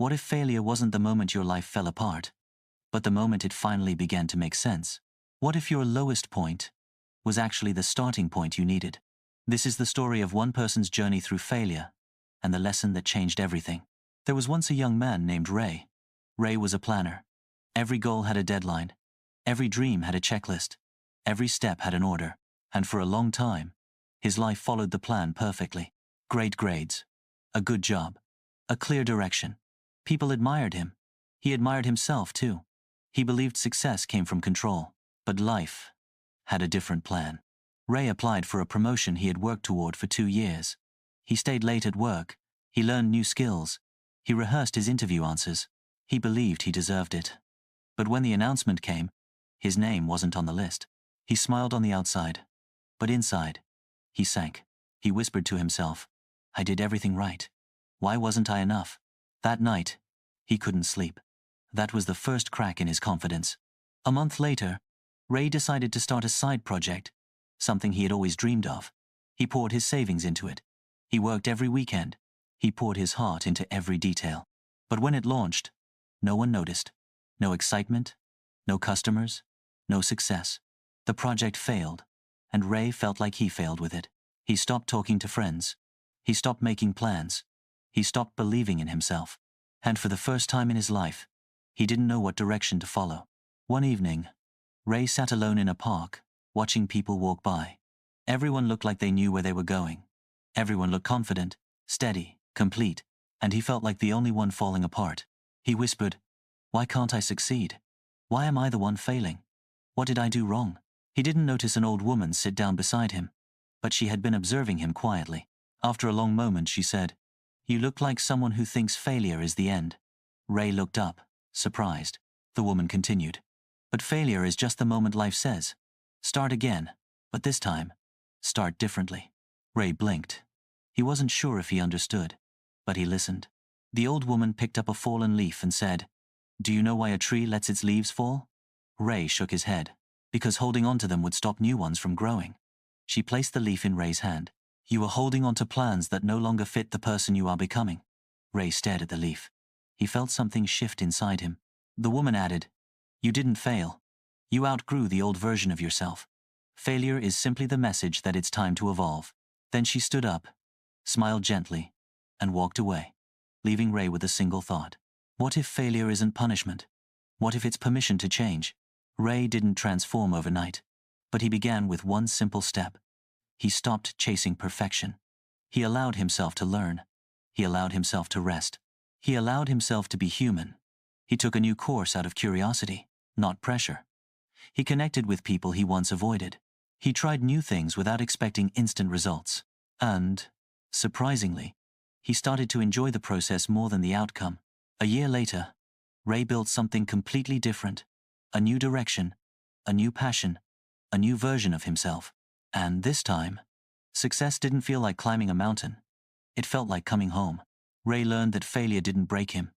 What if failure wasn't the moment your life fell apart, but the moment it finally began to make sense? What if your lowest point was actually the starting point you needed? This is the story of one person's journey through failure and the lesson that changed everything. There was once a young man named Ray. Ray was a planner. Every goal had a deadline. Every dream had a checklist. Every step had an order. And for a long time, his life followed the plan perfectly. Great grades, a good job, a clear direction. People admired him. He admired himself too. He believed success came from control. But life had a different plan. Ray applied for a promotion he had worked toward for 2 years. He stayed late at work. He learned new skills. He rehearsed his interview answers. He believed he deserved it. But when the announcement came, his name wasn't on the list. He smiled on the outside, but inside, he sank. He whispered to himself, "I did everything right. Why wasn't I enough?" That night, he couldn't sleep. That was the first crack in his confidence. A month later, Ray decided to start a side project, something he had always dreamed of. He poured his savings into it. He worked every weekend. He poured his heart into every detail. But when it launched, no one noticed. No excitement, no customers, no success. The project failed, and Ray felt like he failed with it. He stopped talking to friends. He stopped making plans. He stopped believing in himself. And for the first time in his life, he didn't know what direction to follow. One evening, Ray sat alone in a park, watching people walk by. Everyone looked like they knew where they were going. Everyone looked confident, steady, complete, and he felt like the only one falling apart. He whispered, "Why can't I succeed? Why am I the one failing? What did I do wrong?" He didn't notice an old woman sit down beside him, but she had been observing him quietly. After a long moment, she said, "You look like someone who thinks failure is the end." Ray looked up, surprised. The woman continued, "But failure is just the moment life says, start again, but this time, start differently." Ray blinked. He wasn't sure if he understood, but he listened. The old woman picked up a fallen leaf and said, "Do you know why a tree lets its leaves fall?" Ray shook his head. "Because holding on to them would stop new ones from growing." She placed the leaf in Ray's hand. "You are holding on to plans that no longer fit the person you are becoming." Ray stared at the leaf. He felt something shift inside him. The woman added, "You didn't fail. You outgrew the old version of yourself. Failure is simply the message that it's time to evolve." Then she stood up, smiled gently, and walked away, leaving Ray with a single thought. What if failure isn't punishment? What if it's permission to change? Ray didn't transform overnight, but he began with one simple step. He stopped chasing perfection. He allowed himself to learn. He allowed himself to rest. He allowed himself to be human. He took a new course out of curiosity, not pressure. He connected with people he once avoided. He tried new things without expecting instant results. And, surprisingly, he started to enjoy the process more than the outcome. A year later, Ray built something completely different. A new direction, a new passion, a new version of himself. And this time, success didn't feel like climbing a mountain. It felt like coming home. Ray learned that failure didn't break him.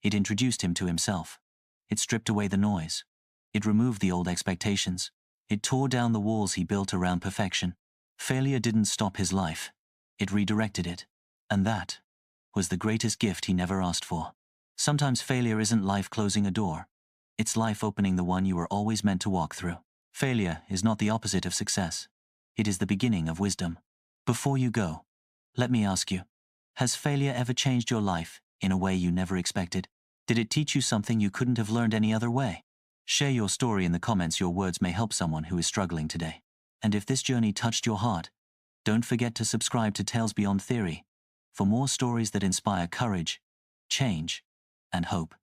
It introduced him to himself. It stripped away the noise. It removed the old expectations. It tore down the walls he built around perfection. Failure didn't stop his life. It redirected it. And that was the greatest gift he never asked for. Sometimes failure isn't life closing a door. It's life opening the one you were always meant to walk through. Failure is not the opposite of success. It is the beginning of wisdom. Before you go, let me ask you, has failure ever changed your life in a way you never expected? Did it teach you something you couldn't have learned any other way? Share your story in the comments. Your words may help someone who is struggling today. And if this journey touched your heart, don't forget to subscribe to Tales Beyond Theory for more stories that inspire courage, change, and hope.